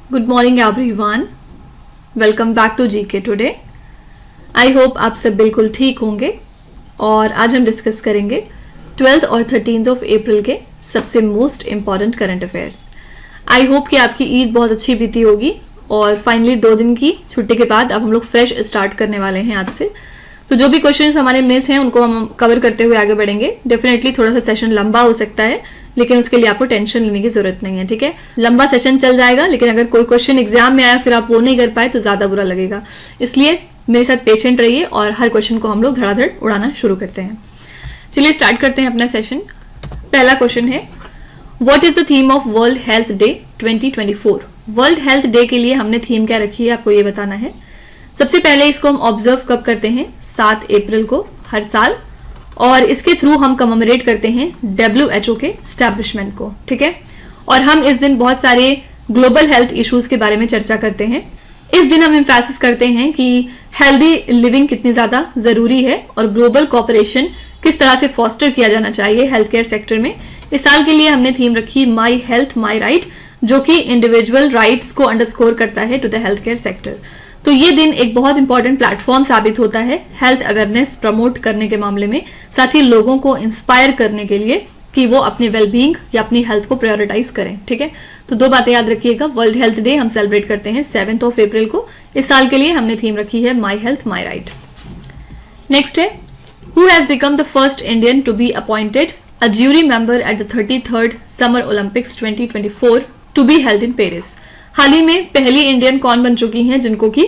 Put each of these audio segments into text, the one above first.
Good morning everyone, welcome back to GK today. I hope आप सब बिल्कुल ठीक होंगे और आज हम डिस्कस करेंगे 12th और 13th ऑफ अप्रैल के सबसे most important current affairs. I hope कि आपकी ईद बहुत अच्छी बीती होगी और फाइनली 2 दिन की छुट्टी के बाद अब हम लोग फ्रेश स्टार्ट करने वाले हैं आज से। तो जो भी क्वेश्चंस हमारे मिस हैं उनको हम कवर करते हुए आगे बढ़ेंगे। डेफिनेटली थोड़ा सा सेशन लंबा हो सकता है, लेकिन उसके लिए आपको टेंशन लेने की जरूरत नहीं है, ठीक है। लंबा सेशन चल जाएगा, लेकिन अगर कोई क्वेश्चन एग्जाम में आया फिर आप वो नहीं कर पाए तो ज्यादा बुरा लगेगा। इसलिए मेरे साथ पेशेंट रहिए और हर क्वेश्चन को हम लोग धड़ाधड़ उड़ाना शुरू करते हैं। चलिए स्टार्ट करते हैं अपना सेशन। पहला क्वेश्चन है, what is the theme of world health day 2024? World health day के लिए हमने थीम क्या रखी है आपको ये बताना है। सबसे पहले इसको हम ऑब्जर्व कब करते हैं? 7 अप्रैल को हर साल, और इसके थ्रू हम कमेमोरेट करते हैं WHO के एस्टैब्लिशमेंट को, ठीक है। और हम इस दिन बहुत सारे ग्लोबल हेल्थ इश्यूज के बारे में चर्चा करते हैं। इस दिन हम एम्फेसिस करते हैं कि हेल्दी लिविंग कितनी ज्यादा जरूरी है और ग्लोबल कोऑपरेशन किस तरह से फॉस्टर किया जाना चाहिए हेल्थ केयर सेक्टर में। इस साल के लिए हमने थीम रखी माई हेल्थ माई राइट, जो कि इंडिविजुअल राइट्स को अंडरस्कोर करता है to the health care sector. तो ये दिन एक बहुत इंपॉर्टेंट प्लेटफॉर्म साबित होता है हेल्थ अवेयरनेस प्रमोट करने के मामले में, साथ ही लोगों को इंस्पायर करने के लिए कि वो अपनी वेलबींग या अपनी हेल्थ को प्रायोरिटाइज करें, ठीक है। तो 2 बातें याद रखिएगा। वर्ल्ड हेल्थ डे हम सेलिब्रेट करते हैं 7th ऑफ अप्रैल को। इस साल के लिए हमने थीम रखी है my health my right. Next है, who has become the first Indian to be appointed a jury member at the 33rd summer Olympics 2024 to be held in Paris? हाल ही में पहली इंडियन कौन बन चुकी हैं जिनको कि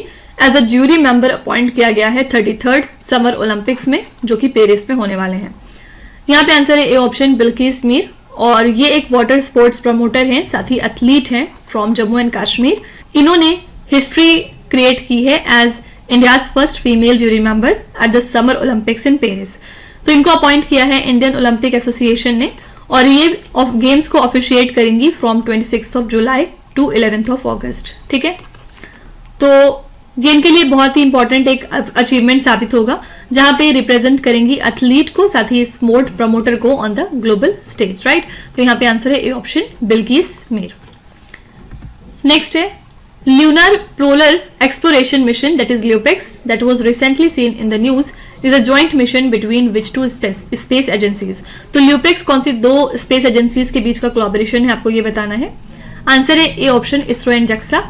as a jury member appoint किया गया है 33rd समर ओलंपिक्स में, जो कि पेरिस में होने वाले हैं? यहाँ पे आंसर है ए ऑप्शन, बिल्किस मीर। और ये एक वाटर स्पोर्ट्स प्रमोटर हैं, साथ ही एथलीट हैं फ्रॉम जम्मू एंड कश्मीर। इन्होंने हिस्ट्री क्रिएट की है as India's first female jury member at the summer Olympics in Paris. तो इनको अपॉइंट किया है इंडियन ओलंपिक एसोसिएशन ने, और ये गेम्स को ऑफिशिएट करेंगी from 26th of July to 11th of August, ठीक है। तो ये इनके लिए बहुत ही इंपॉर्टेंट एक अचीवमेंट साबित होगा, जहां पे रिप्रेजेंट करेंगी एथलीट को, साथ ही स्पोर्ट प्रमोटर को on the global stage, right. तो यहाँ पे आंसर है A option, Bilkis Mir. Next है, lunar polar exploration mission, that is LUPEX, that was recently seen in the news is a joint mission between which 2 space agencies? तो LUPEX कौन सी 2 space agencies के बीच का collaboration है आपको ये बताना है। आंसर है A option, ISRO and JAXA.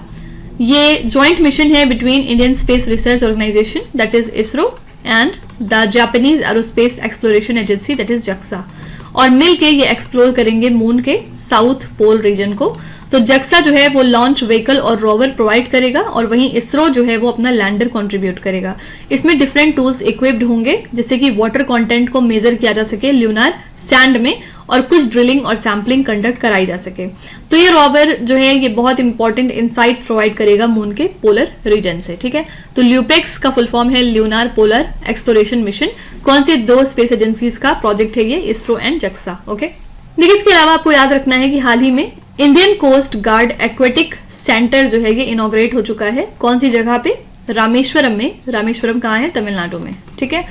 ये जॉइंट मिशन है between Indian Space Research Organisation that is ISRO and the Japanese Aerospace Exploration Agency that is JAXA, और मिलके ये एक्सप्लोर करेंगे मून के साउथ पोल रीजन को। तो जक्सा जो है वो लॉन्च व्हीकल और रोवर प्रोवाइड करेगा, और वहीं इसरो जो है वो अपना लैंडर कंट्रीब्यूट करेगा। इसमें डिफरेंट टूल्स इक्विप्ड होंगे जिससे कि वाटर कंटेंट को मेजर किया जा सके ल्यूनार सैंड में, और कुछ ड्रिलिंग और सैम्पलिंग कंडक्ट कराई जा सके। तो ये रोवर जो है ये बहुत इंपॉर्टेंट इंसाइट्स प्रोवाइड करेगा मून के पोलर रीजन से, ठीक है। तो ल्यूपेक्स का फुल फॉर्म है ल्यूनार पोलर एक्सप्लोरेशन मिशन। कौन से 2 स्पेस एजेंसीज का प्रोजेक्ट है ये? ISRO and JAXA, okay. देखिए, इसके अलावा आपको याद रखना है कि हाल ही में Indian coast guard aquatic centre जो है ये इनॉग्रेट हो चुका है। कौन सी जगह पे? रामेश्वरम में। रामेश्वरम कहाँ है? तमिलनाडु में, ठीक है।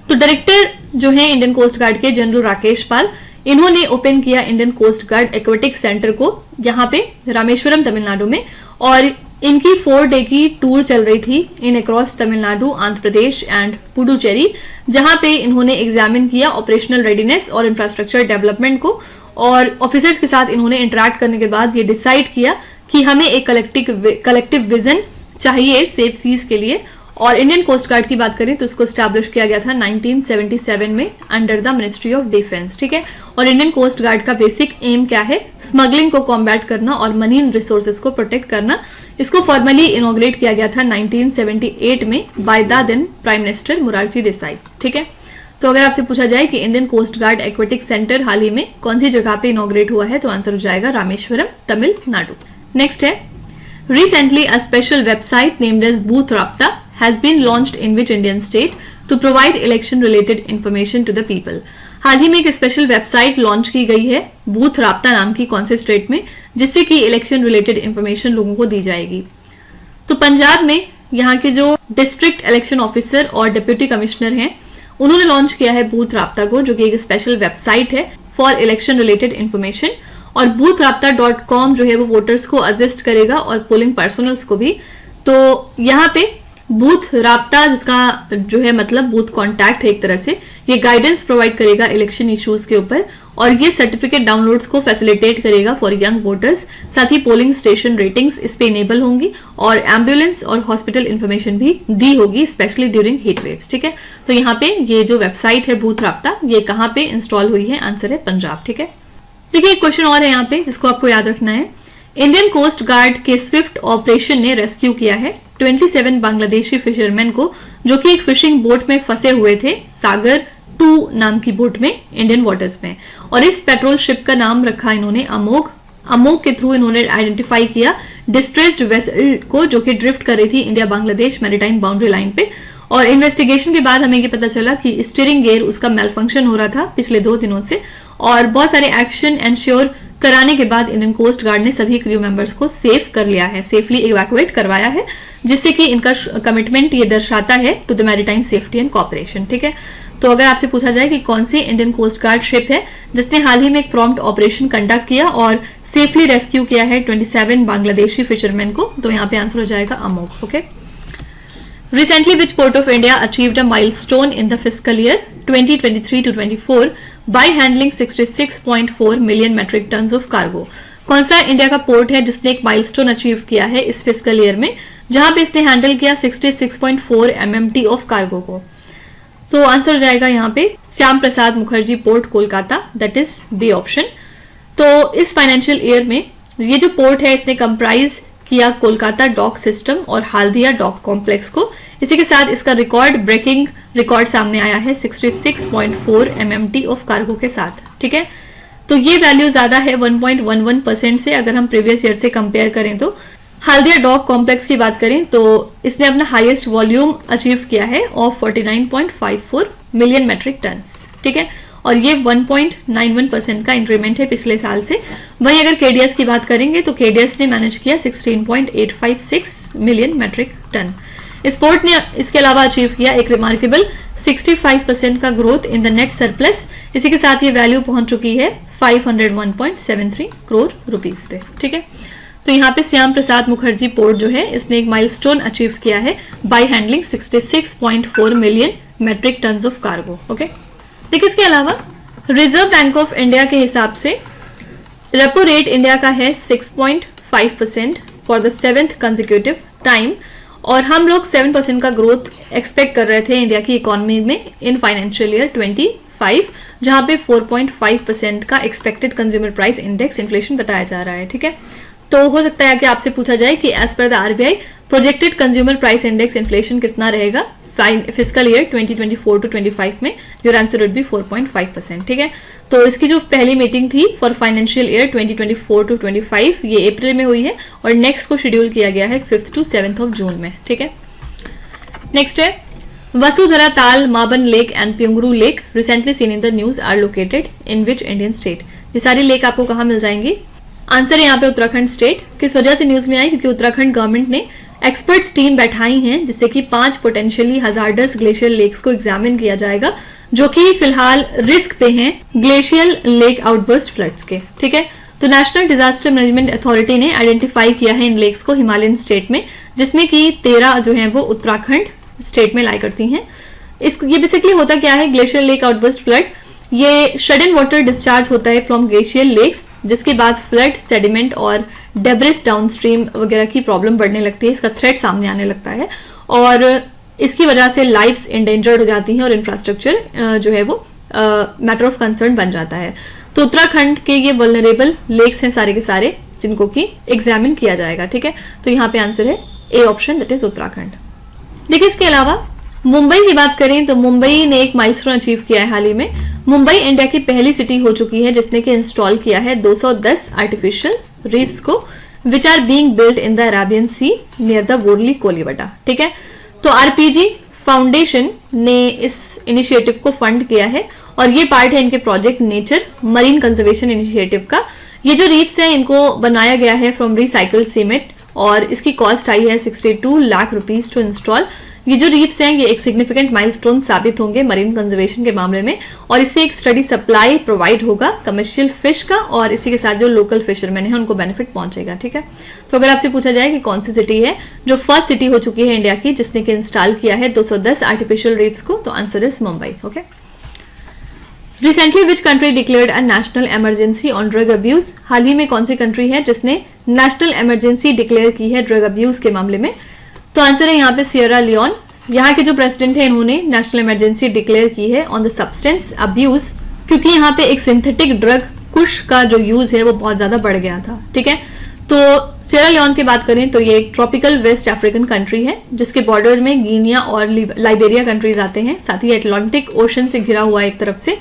तो डायरेक्टर जो है इंडियन कोस्ट गार्ड के जनरल राकेश पाल, इन्होंने ओपन किया Indian coast guard aquatic centre को यहाँ पे रामेश्वरम तमिलनाडु में, और इनकी 4 डे की टूर चल रही थी इन अक्रॉस तमिलनाडु, आंध्र प्रदेश एंड पुडुचेरी, जहां पे इन्होंने एग्जामिन किया ऑपरेशनल रेडीनेस और इंफ्रास्ट्रक्चर डेवलपमेंट को, और ऑफिसर्स के साथ इन्होंने इंटरेक्ट करने के बाद ये डिसाइड किया कि हमें एक कलेक्टिव विजन चाहिए सेफ सीज के लिए। और इंडियन कोस्ट गार्ड की बात करें तो इसको स्टैब्लिश किया गया था 1977 में under the ministry of defence, ठीक है। और इंडियन कोस्ट गार्ड का बेसिक एम क्या है? स्मगलिंग को कॉम्बैट करना और मरीन रिसोर्सेज को प्रोटेक्ट करना। इसको फॉर्मली इनॉग्रेट किया गया था 1978 में by the then prime minister Morarji Desai, ठीक है। तो अगर आपसे पूछा जाए कि Indian coast guard aquatic centre हाल ही में कौन सी जगह पे इनॉग्रेट हुआ है, तो आंसर हो जाएगा रामेश्वरम, तमिलनाडु। नेक्स्ट है, recently a special website named as booth Rabta has been launched in which Indian state to provide election related information to the people? हाल ही में एक स्पेशल वेबसाइट लॉन्च की गई है बूथ राब्ता नाम की, कौन से स्टेट में, जिससे कि इलेक्शन रिलेटेड इंफॉर्मेशन लोगों को दी जाएगी? तो पंजाब में यहाँ के जो डिस्ट्रिक्ट इलेक्शन ऑफिसर और डिप्यूटी कमिश्नर हैं उन्होंने लॉन्च किया है बूथ राब्ता को, जो कि एक स्पेशल वेबसाइट है फॉर इलेक्शन रिलेटेड इंफॉर्मेशन। और boothraabta.com जो है वो वोटर्स को असिस्ट करेगा और पोलिंग पर्सनल्स को भी। तो यहाँ पे बूथ राब्ता, जिसका जो है मतलब बूथ कांटेक्ट है एक तरह से, ये गाइडेंस प्रोवाइड करेगा इलेक्शन इश्यूज के ऊपर और ये सर्टिफिकेट डाउनलोड्स को फैसिलिटेट करेगा फॉर यंग वोटर्स। साथ ही पोलिंग स्टेशन रेटिंग्स इस पे इनेबल होंगी और एम्बुलेंस और हॉस्पिटल इंफॉर्मेशन भी दी होगी, स्पेशली ड्यूरिंग हीट वेव्स। ठीक है, तो यहाँ पे ये जो वेबसाइट है बूथ राब्ता, ये कहाँ पे इंस्टॉल हुई है? आंसर है पंजाब। ठीक है, देखिए एक क्वेश्चन और है यहाँ पे जिसको आपको याद रखना है। इंडियन कोस्ट गार्ड के स्विफ्ट ऑपरेशन ने रेस्क्यू किया है 27 बांग्लादेशी फिशरमैन को, जो कि एक फिशिंग बोट में फंसे हुए थे, सागर 2 नाम की बोट में इंडियन वाटर्स में। और इस पेट्रोल शिप का नाम रखा इन्होंने अमोघ। अमोघ के थ्रू इन्होंने आइडेंटिफाई किया डिस्ट्रेस्ड वेसल को, जो कि ड्रिफ्ट कर रही थी India Bangladesh maritime boundary line पे। और इन्वेस्टिगेशन के बाद हमें ये पता चला कि स्टीयरिंग गियर उसका मेल फंक्शन हो रहा था पिछले 2 दिनों से, और बहुत सारे एक्शन एंश्योर कराने के बाद इंडियन कोस्ट गार्ड ने सभी क्रू मेंबर्स को सेफ कर लिया है, सेफली इवैक्यूएट करवाया है, जिससे कि इनका कमिटमेंट ये दर्शाता है to the maritime safety and cooperation. ठीक है, तो अगर आपसे पूछा जाए कि कौन सी इंडियन कोस्ट गार्ड शिप है जिसने हाल ही में एक प्रॉम्प्ट ऑपरेशन कंडक्ट किया और सेफली रेस्क्यू किया है 27 बांग्लादेशी फिशरमैन को, तो यहाँ पे आंसर हो जाएगा Amogh. Okay, Recently, which port of India achieved a milestone in the fiscal year 2023 to 24 by handling 66.4 million metric tons of cargo? कौन सा इंडिया का पोर्ट है जिसने एक माइलस्टोन अचीव किया है इस फिस्कल ईयर में, जहां पे इसने हैंडल किया 66.4 MMT ऑफ कार्गो को? तो आंसर हो जाएगा यहाँ पे Shyam Prasad Mukherjee port Kolkata, that is B option. तो इस फाइनेंशियल ईयर में ये जो पोर्ट है इसने कंप्राइज किया कोलकाता डॉक सिस्टम और हाल्दिया डॉक कॉम्प्लेक्स को। इसी के साथ इसका रिकॉर्ड ब्रेकिंग रिकॉर्ड सामने आया है 66.4 MMT ऑफ कार्गो के साथ। ठीक है, तो ये वैल्यू ज्यादा है 1.11% से, अगर हम प्रीवियस ईयर से कंपेयर करें तो। हाल्दिया डॉक कॉम्प्लेक्स की बात करें तो इसने अपना हाईएस्ट वॉल्यूम अचीव किया है ऑफ 49.54 मिलियन मेट्रिक टन्स। ठीक है, और ये 1.91% का इंक्रीमेंट है पिछले साल से। वहीं अगर केडीएस की बात करेंगे तो केडीएस ने मैनेज किया 16.856 मिलियन मेट्रिक टन। इस पोर्ट ने इसके अलावा अचीव किया एक रिमार्केबल 65% का growth in the net surplus. इसी के साथ ये वैल्यू पहुंच चुकी है 501.73 करोड़ रुपीस पे। ठीक है, तो यहाँ पे श्याम प्रसाद मुखर्जी पोर्ट जो है इसने एक माइलस्टोन अचीव किया है by handling 66.4 million metric tons of cargo. Okay, देखिए इसके अलावा रिजर्व बैंक ऑफ इंडिया के हिसाब से रेपो रेट इंडिया का है 6.5% for the 7th consecutive time, और हम लोग 7% का ग्रोथ एक्सपेक्ट कर रहे थे इंडिया की इकोनॉमी में इन फाइनेंशियल ईयर 25, जहां पे 4.5% का expected consumer price index inflation बताया जा रहा है। ठीक है, तो हो सकता है कि आपसे पूछा जाए कि as per the RBI projected consumer price index inflation कितना रहेगा फिस्कल ईयर 2024 टू 25 में। Your answer would be 4.5%। ठीक है, तो इसकी जो पहली मीटिंग थी फॉर फाइनेंशियल ईयर 2024 टू 25 ये अप्रैल में हुई है और नेक्स्ट को शेड्यूल किया गया है 5th to 7th of June में। ठीक है, नेक्स्ट है Vasudhara Tal, Maban lake and Pyungru lake recently seen in the news are located in which Indian state? ये सारी लेक आपको कहाँ मिल जाएंगी? आंसर है यहाँ पे उत्तराखंड स्टेट। किस वजह से न्यूज में आई? क्योंकि उत्तराखंड गवर्नमेंट ने एक्सपर्ट्स टीम बैठाई हैं जिससे कि 5 पोटेंशियली हजार्डस ग्लेशियर लेक्स को एग्जामिन किया जाएगा, जो कि फिलहाल रिस्क पे हैं ग्लेशियल लेक आउटबर्स्ट फ्लड्स के। ठीक है, तो नेशनल डिजास्टर मैनेजमेंट अथॉरिटी ने आइडेंटिफाई किया है इन लेक्स को हिमालयन स्टेट में, जिसमें कि 13 जो है वो उत्तराखंड स्टेट में लाई करती हैं। इसको ये बेसिकली होता क्या है, ग्लेशियर लेक आउटबर्स्ट फ्लड, ये सडन वाटर डिस्चार्ज होता है फ्रॉम ग्लेशियर लेक्स, जिसके बाद फ्लड, सेडिमेंट और डेब्रिस डाउनस्ट्रीम वगैरह की प्रॉब्लम बढ़ने लगती है, इसका थ्रेट सामने आने लगता है और इसकी वजह से लाइफ्स इंडेंजर्ड हो जाती हैं और इंफ्रास्ट्रक्चर जो है वो मैटर ऑफ कंसर्न बन जाता है। तो उत्तराखंड के ये वल्नरेबल लेक्स हैं सारे के सारे, जिनको कि एग्जामिन किया जाएगा। ठीक है, तो यहाँ पे आंसर है A option, that is Uttarakhand. देखिए इसके अलावा मुंबई की बात करें तो मुंबई ने एक माइलस्टोन अचीव किया है हाल ही में। मुंबई इंडिया की पहली सिटी हो चुकी है जिसने कि इंस्टॉल किया है 210 आर्टिफिशियल रीफ्स को, which are being built in the Arabian Sea near the Worli Koliwada. ठीक है, तो आरपीजी फाउंडेशन ने इस इनिशिएटिव को फंड किया है और ये पार्ट है इनके project nature marine conservation initiative का। ये जो रीफ्स हैं इनको बनाया गया है फ्रॉम रिसाइकल्ड सीमेंट और इसकी कॉस्ट आई है 62 लाख रुपीज टू इंस्टॉल। ये जो रीफ्स हैं ये एक सिग्निफिकेंट माइलस्टोन साबित होंगे मरीन कंजर्वेशन के मामले में, और इससे एक स्टडी सप्लाई प्रोवाइड होगा कमर्शियल फिश का, और इसी के साथ जो लोकल फिशरमैन है उनको बेनिफिट पहुंचेगा। ठीक है, तो अगर आपसे पूछा जाए कि कौन सी सिटी है जो फर्स्ट सिटी हो चुकी है इंडिया की जिसने कि इंस्टॉल किया है 210 आर्टिफिशियल रीफ्स को, तो answer is Mumbai. Okay, recently which country declared a national emergency on drug abuse? हाल ही में कौन सी कंट्री है जिसने नेशनल इमरजेंसी डिक्लेयर की है ड्रग अब्यूज के मामले में? तो आंसर है यहाँ पे सियरा लियोन। यहाँ के जो प्रेसिडेंट है इन्होंने नेशनल इमरजेंसी डिक्लेयर की है ऑन द सब्सटेंस अब्यूज, क्योंकि यहाँ पे एक सिंथेटिक ड्रग कुश का जो यूज है वो बहुत ज्यादा बढ़ गया था। ठीक है, तो सियरा लियोन की बात करें तो ये एक ट्रॉपिकल वेस्ट अफ्रीकन कंट्री है जिसके बॉर्डर में गिनिया और लाइबेरिया कंट्रीज आते हैं, साथ ही अटलांटिक ओशन से घिरा हुआ एक तरफ से।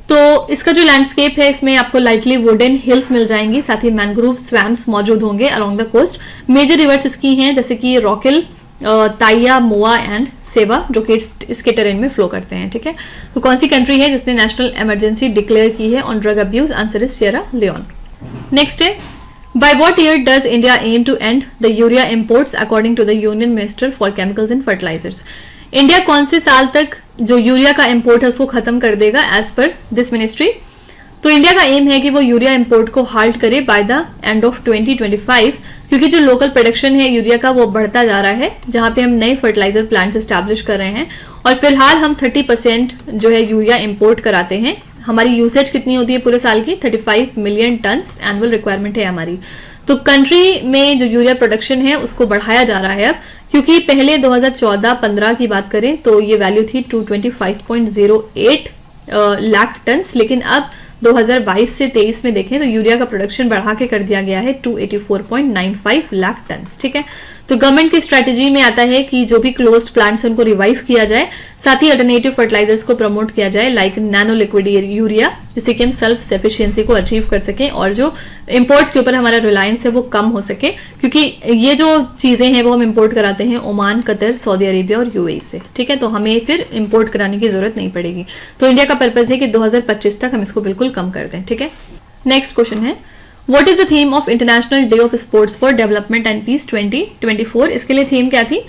तो इसका जो लैंडस्केप है इसमें आपको लाइटली वुडन हिल्स मिल जाएंगी, साथ ही मैंग्रोव स्वैम्प्स मौजूद होंगे along the coast. Major rivers इसकी हैं जैसे कि रॉकिल, ताइया, मोआ एंड सेवा, जो कि इसके टेरेन में फ्लो करते हैं। ठीक है, तो कौन सी कंट्री है जिसने नेशनल इमरजेंसी डिक्लेयर की है on drug abuse? Answer is Sierra Leone. Next है, by what year does India aim to end the urea imports according to the Union Minister for Chemicals and Fertilizers? India कौन से साल तक जो urea का import है उसको खत्म कर देगा एज पर दिस मिनिस्ट्री? तो इंडिया का एम है कि वो यूरिया इंपोर्ट को हाल्ट करे बाय द एंड ऑफ 2025, क्योंकि जो लोकल प्रोडक्शन है यूरिया का वो बढ़ता जा रहा है, जहां पे हम नए फर्टिलाइजर प्लांट्स एस्टैब्लिश कर रहे हैं, और फिलहाल हम 30% जो है यूरिया इंपोर्ट कराते हैं। हमारी यूसेज कितनी होती है पूरे साल की? 35 मिलियन टन्स एनुअल रिक्वायरमेंट है हमारी। तो कंट्री में जो यूरिया प्रोडक्शन है उसको बढ़ाया जा रहा है अब, क्योंकि पहले 2014-15 की बात करें तो ये वैल्यू थी 225.08 लाख टन्स, लेकिन अब 2022 से 23 में देखें तो यूरिया का प्रोडक्शन बढ़ा के कर दिया गया है 284.95 लाख टन्स। ठीक है, तो गवर्नमेंट की स्ट्रेटेजी में आता है कि जो भी क्लोज्ड प्लांट्स उनको रिवाइव किया जाए, साथ ही अल्टरनेटिव फर्टिलाइजर्स को प्रमोट किया जाए लाइक नैनो लिक्विड यूरिया, जिससे कि हम सेल्फ सफिशिएंसी को अचीव कर सकें और जो इंपोर्ट्स के ऊपर हमारा रिलायंस है वो कम हो सके, क्योंकि ये जो चीजें हैं वो हम इंपोर्ट कराते हैं ओमान, कतर, सऊदी अरेबिया और यूएई से। ठीक है, तो हमें फिर इंपोर्ट कराने की जरूरत नहीं पड़ेगी। तो इंडिया का पर्पज है कि 2025 तक हम इसको बिल्कुल कम कर दें। ठीक है, नेक्स्ट क्वेश्चन है, what is the theme of international day of sports for development and peace 2024? इसके लिए थीम क्या थी?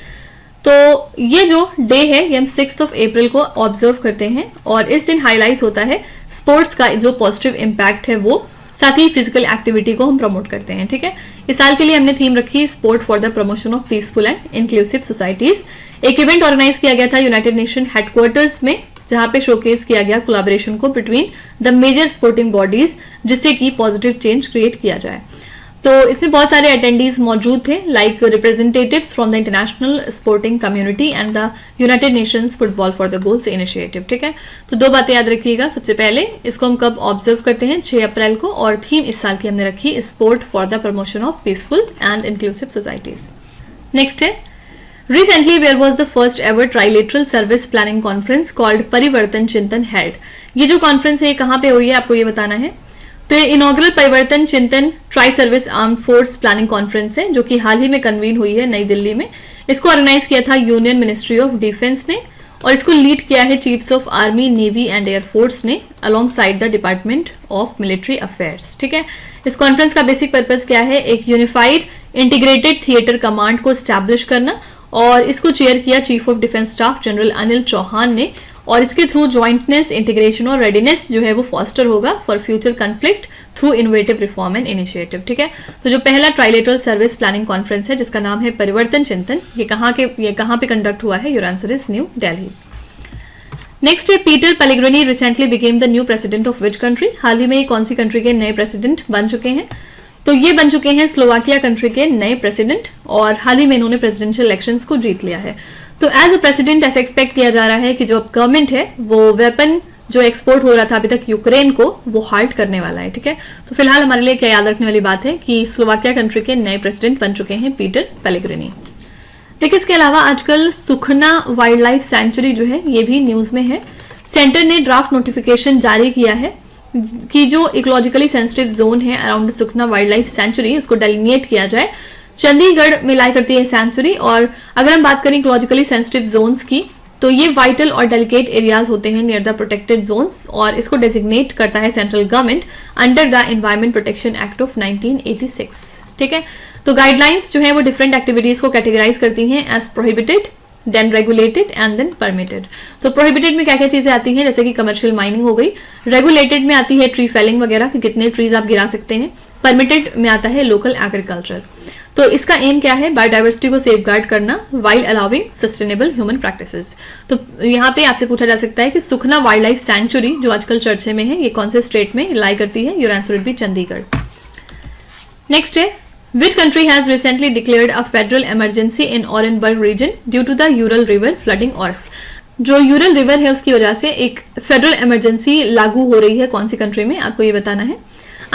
तो ये जो डे है ये हम 6 अप्रैल को ऑब्जर्व करते हैं, और इस दिन हाईलाइट होता है स्पोर्ट्स का जो पॉजिटिव इम्पैक्ट है वो, साथ ही फिजिकल एक्टिविटी को हम प्रमोट करते हैं। ठीक है, इस साल के लिए हमने थीम रखी sport for the promotion of peaceful and inclusive societies. एक इवेंट ऑर्गेनाइज किया गया था यूनाइटेड नेशन हेडक्वार्टर्स में, जहां पे शोकेस किया गया कोलैबोरेशन को between the major sporting bodies, जिससे कि पॉजिटिव चेंज क्रिएट किया जाए। तो इसमें बहुत सारे अटेंडीज मौजूद थे like representatives from the international sporting community and the United Nations football for the goals initiative. ठीक है, तो दो बातें याद रखिएगा। सबसे पहले इसको हम कब ऑब्जर्व करते हैं? 6 अप्रैल को, और थीम इस साल की हमने रखी sport for the promotion of peaceful and inclusive societies. Next है, Recently, where was the first ever trilateral service planning conference called परिवर्तन चिंतन held? ये जो कॉन्फ्रेंस है कहाँ पे हुई है आपको ये बताना है। तो ये इनॉग्रल परिवर्तन चिंतन tri service arm force planning conference है जो कि हाल ही में कन्वीन हुई है नई दिल्ली में। इसको ऑर्गेनाइज किया था यूनियन मिनिस्ट्री ऑफ डिफेंस ने, और इसको लीड किया है chiefs of army, navy and air force ने alongside the department of military affairs. ठीक है, इस कॉन्फ्रेंस का बेसिक पर्पज क्या है? एक यूनिफाइड इंटीग्रेटेड थिएटर कमांड को स्टैब्लिश करना, और इसको चेयर किया chief of defence staff general Anil Chauhan ने, और इसके थ्रू ज्वाइंटनेस, इंटीग्रेशन और रेडीनेस जो है वो फॉस्टर होगा for future conflict through innovative reform and initiative. ठीक है, तो जो पहला ट्राइलेटरल सर्विस प्लानिंग कॉन्फ्रेंस है जिसका नाम है परिवर्तन चिंतन, ये कहाँ पे कंडक्ट हुआ है? Your answer is New Delhi. Next है, Peter Pellegrini recently became the new president of which country? हाल ही में कौन सी कंट्री के नए प्रेसिडेंट बन चुके हैं? तो ये बन चुके हैं स्लोवाकिया कंट्री के नए प्रेसिडेंट, और हाल ही में इन्होंने प्रेसिडेंशियल इलेक्शंस को जीत लिया है। तो एज अ प्रेसिडेंट ऐसा एक्सपेक्ट किया जा रहा है कि जो गवर्नमेंट है वो वेपन जो एक्सपोर्ट हो रहा था अभी तक यूक्रेन को, वो हाल्ट करने वाला है। ठीक है, तो फिलहाल हमारे लिए क्या याद रखने वाली बात है कि स्लोवाकिया कंट्री के नए प्रेसिडेंट बन चुके हैं पीटर पेलेग्रिनी। देखिए, इसके अलावा आजकल सुखना वाइल्ड लाइफ सेंचुरी जो है ये भी न्यूज में है। सेंटर ने ड्राफ्ट नोटिफिकेशन जारी किया है कि जो इकोलॉजिकली सेंसिटिव जोन है अराउंड सुखना वाइल्ड लाइफ सेंचुरी, उसको डेलिनेट किया जाए। चंडीगढ़ में लाई करती है सेंचुरी, और अगर हम बात करें इकोलॉजिकली सेंसिटिव जोन्स की तो ये वाइटल और डेलिकेट एरियाज होते हैं नियर द प्रोटेक्टेड जोन्स, और इसको डेजिग्नेट करता है central government under the environment protection act of 1986। ठीक है, तो गाइडलाइंस जो है वो डिफरेंट एक्टिविटीज को कैटेगराइज करती हैं as prohibited, then regulated and then permitted. तो प्रोहिबिटेड में क्या क्या चीजें आती हैं, जैसे कि कमर्शियल माइनिंग हो गई। रेगुलेटेड में आती है ट्री फेलिंग वगैरह कि कितने ट्रीज आप गिरा सकते हैं। परमिटेड में आता है लोकल एग्रीकल्चर। तो इसका एम क्या है, बायोडाइवर्सिटी को सेफगार्ड करना while allowing sustainable human practices. तो यहाँ पे आपसे पूछा जा सकता है कि सुखना वाइल्ड लाइफ सेंचुरी जो आजकल चर्चे में है, ये कौन से स्टेट में लाई करती है? Your answer would B Chandigarh. Next है, which country has recently declared a federal emergency in Orenburg region due to the Ural River flooding Ors? जो यूरल रिवर है उसकी वजह से एक फेडरल इमरजेंसी लागू हो रही है, कौन सी कंट्री में, आपको ये बताना है।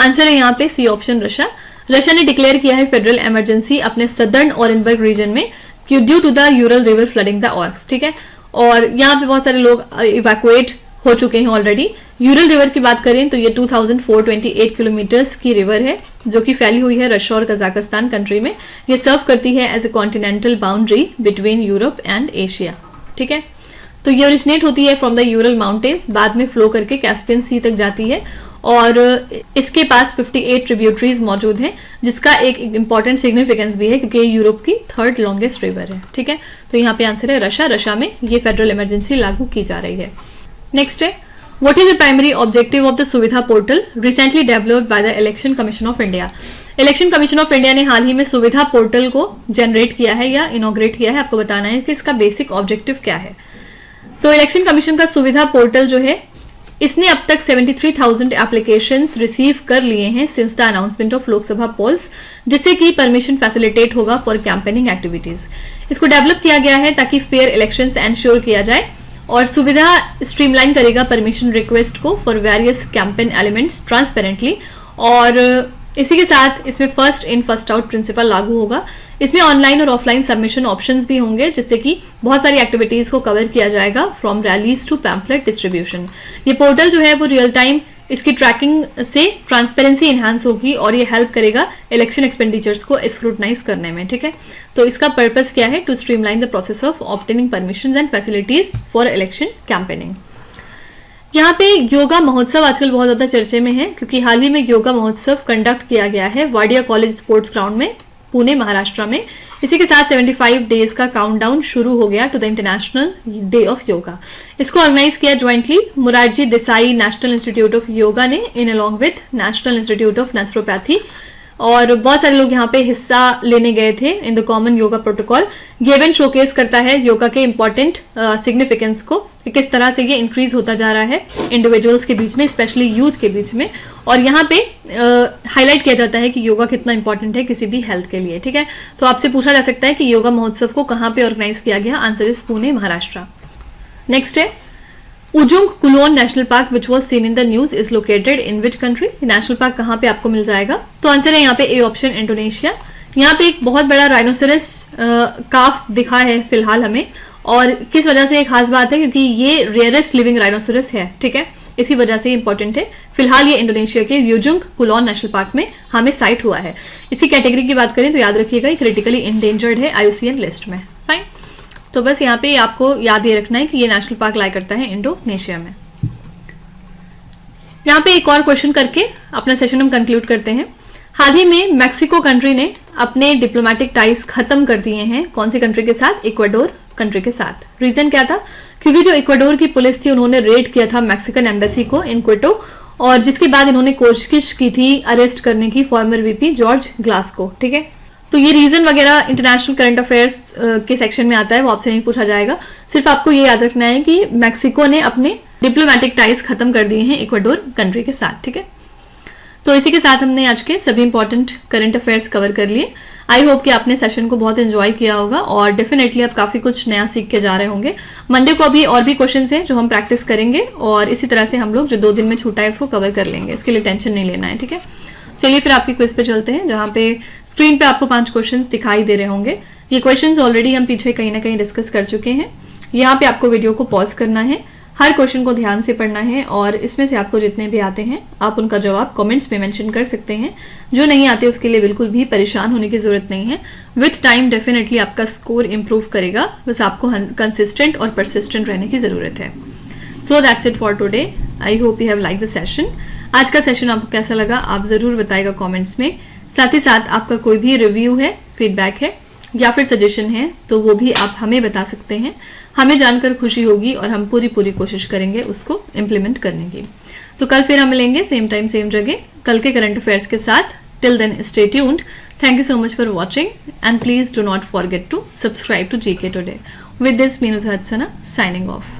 आंसर है यहाँ पे सी ऑप्शन, रशिया। रशिया ने डिक्लेयर किया है फेडरल इमरजेंसी अपने सदर्न ऑरेनबर्ग रीजन में due to the Ural river flooding the Orsk, ठीक है। और यहाँ पे बहुत सारे लोग इवैक्यूएट हो चुके हैं ऑलरेडी। यूरल रिवर की बात करें तो ये 2428 किलोमीटर्स की रिवर है जो कि फैली हुई है रशिया और कजाकिस्तान कंट्री में। ये सर्व करती है as a continental boundary between Europe and Asia, ठीक है। तो ये ओरिजिनेट होती है फ्रॉम द यूरल माउंटेन्स, बाद में फ्लो करके कैस्पियन सी तक जाती है और इसके पास 58 ट्रिब्यूटरीज मौजूद हैं, जिसका एक इंपॉर्टेंट सिग्निफिकेंस भी है क्योंकि ये यूरोप की थर्ड लॉन्गेस्ट रिवर है, ठीक है। तो यहाँ पे आंसर है रशिया। रशिया में ये फेडरल इमरजेंसी लागू की जा रही है। नेक्स्ट है, what is the primary objective of the Suvidha portal recently developed by the Election Commission of India? Election Commission of India ने हाल ही में सुविधा पोर्टल को जनरेट किया है या इनॉग्रेट किया है। आपको बताना है कि इसका बेसिक ऑब्जेक्टिव क्या है। तो इलेक्शन कमीशन का सुविधा पोर्टल जो है, इसने अब तक 73,000 एप्लीकेशंस रिसीव कर लिए हैं since the announcement of Lok Sabha polls, जिससे कि परमिशन फैसिलिटेट होगा फॉर कैंपेनिंग एक्टिविटीज। इसको डेवलप किया गया है ताकि फेयर इलेक्शंस एंश्योर किया जाए और सुविधा स्ट्रीमलाइन करेगा परमिशन रिक्वेस्ट को for various campaign elements transparently. और इसी के साथ इसमें first in first out principle लागू होगा। इसमें ऑनलाइन और ऑफलाइन सबमिशन ऑप्शंस भी होंगे, जिससे कि बहुत सारी एक्टिविटीज को कवर किया जाएगा from rallies to pamphlet distribution. ये पोर्टल जो है वो रियल टाइम इसकी ट्रैकिंग से ट्रांसपेरेंसी इनहांस होगी और ये हेल्प करेगा इलेक्शन एक्सपेंडिचर्स को स्क्रूटनाइज करने में, ठीक है। तो इसका पर्पस क्या है? To streamline the process of obtaining permissions and facilities for election campaigning. यहाँ पे योगा महोत्सव आजकल बहुत ज्यादा चर्चे में है क्योंकि हाल ही में योगा महोत्सव कंडक्ट किया गया है वाडिया कॉलेज स्पोर्ट्स ग्राउंड में, पुणे महाराष्ट्र में। इसी के साथ 75 डेज का काउंटडाउन शुरू हो गया to the International day of Yoga. इसको ऑर्गेनाइज किया jointly Morarji Desai National Institute of Yoga ने इन along with National Institute of Naturopathy. और बहुत सारे लोग यहाँ पे हिस्सा लेने गए थे in the common yoga protocol. ये इवेंट शोकेस करता है योगा के इंपॉर्टेंट सिग्निफिकेंस को कि किस तरह से ये इंक्रीज होता जा रहा है इंडिविजुअल्स के बीच में, स्पेशली यूथ के बीच में। और यहाँ पे हाईलाइट किया जाता है कि योगा कितना इंपॉर्टेंट है किसी भी हेल्थ के लिए, ठीक है। तो आपसे पूछा जा सकता है कि योगा महोत्सव को कहाँ पे ऑर्गेनाइज किया गया? Answer is Pune Maharashtra. Next है, Ujung Kulon National Park which was seen in the news is located in which country? National park कहाँ पे आपको मिल जाएगा? तो आंसर है यहाँ पे ए ऑप्शन, इंडोनेशिया। यहाँ पे एक बहुत बड़ा राइनोसेरस काफ दिखा है फिलहाल हमें, और किस वजह से एक खास बात है क्योंकि ये रेयरेस्ट लिविंग राइनोसेरस है, ठीक है। इसी वजह से इंपॉर्टेंट है। फिलहाल ये इंडोनेशिया के यूजुंग कुलोन नेशनल पार्क में हमें साइट हुआ है। इसी कैटेगरी की बात करें तो याद रखिएगा ये क्रिटिकली इंडेंजर्ड है IUCN लिस्ट में, फाइन। तो बस यहाँ पे आपको याद ये रखना है कि ये नेशनल पार्क लाई करता है इंडोनेशिया में। यहाँ पे एक और क्वेश्चन करके अपना सेशन हम कंक्लूड करते हैं। हाल ही में मैक्सिको कंट्री ने अपने डिप्लोमेटिक टाइज खत्म कर दिए हैं। कौन सी कंट्री के साथ? इक्वाडोर कंट्री के साथ। रीजन क्या था? क्योंकि जो इक्वाडोर की पुलिस थी उन्होंने रेड किया था मैक्सिकन एम्बेसी को इन क्विटो, और जिसके बाद इन्होंने कोशिश की थी अरेस्ट करने की फॉर्मर VP जॉर्ज ग्लास को, ठीक है। तो ये रीजन वगैरह इंटरनेशनल करंट अफेयर्स के सेक्शन में आता है, वो आपसे नहीं पूछा जाएगा। सिर्फ आपको ये याद रखना है कि मैक्सिको ने अपने डिप्लोमेटिक टाइज खत्म कर दिए हैं इक्वाडोर कंट्री के साथ, ठीक है। तो इसी के साथ हमने आज के सभी इंपॉर्टेंट करंट अफेयर्स कवर कर लिए। आई होप कि आपने सेशन को बहुत एंजॉय किया होगा और डेफिनेटली आप काफी कुछ नया सीख के जा रहे होंगे। मंडे को अभी और भी क्वेश्चंस हैं जो हम प्रैक्टिस करेंगे और इसी तरह से हम लोग जो 2 दिन में छूटा है उसको कवर कर लेंगे। इसके लिए टेंशन नहीं लेना है, ठीक है। चलिए फिर आपकी क्विज पे चलते हैं, जहां पे स्क्रीन पे आपको 5 क्वेश्चंस दिखाई दे रहे होंगे। ये क्वेश्चंस ऑलरेडी हम पीछे कहीं ना कहीं डिस्कस कर चुके हैं। यहाँ पे आपको वीडियो को पॉज करना है, हर क्वेश्चन को ध्यान से पढ़ना है और इसमें से आपको जितने भी आते हैं आप उनका जवाब कमेंट्स में मेंशन कर सकते हैं। जो नहीं आते उसके लिए बिल्कुल भी परेशान होने की जरूरत नहीं है। विथ टाइम डेफिनेटली आपका स्कोर इंप्रूव करेगा, बस आपको कंसिस्टेंट और परसिस्टेंट रहने की जरूरत है। So that's it for today. I hope you have like the session. आज का सेशन आपको कैसा लगा आप जरूर बताइएगा कमेंट्स में। साथ ही साथ आपका कोई भी रिव्यू है, फीडबैक है, या फिर सजेशन है तो वो भी आप हमें बता सकते हैं। हमें जानकर खुशी होगी और हम पूरी कोशिश करेंगे उसको इम्प्लीमेंट करने की। तो कल फिर हम मिलेंगे सेम टाइम सेम जगह कल के करंट अफेयर्स के साथ। Till then stay tuned. Thank you so much for watching and please do not forget to subscribe to GK Today. With this, Meenu Hadsana signing off.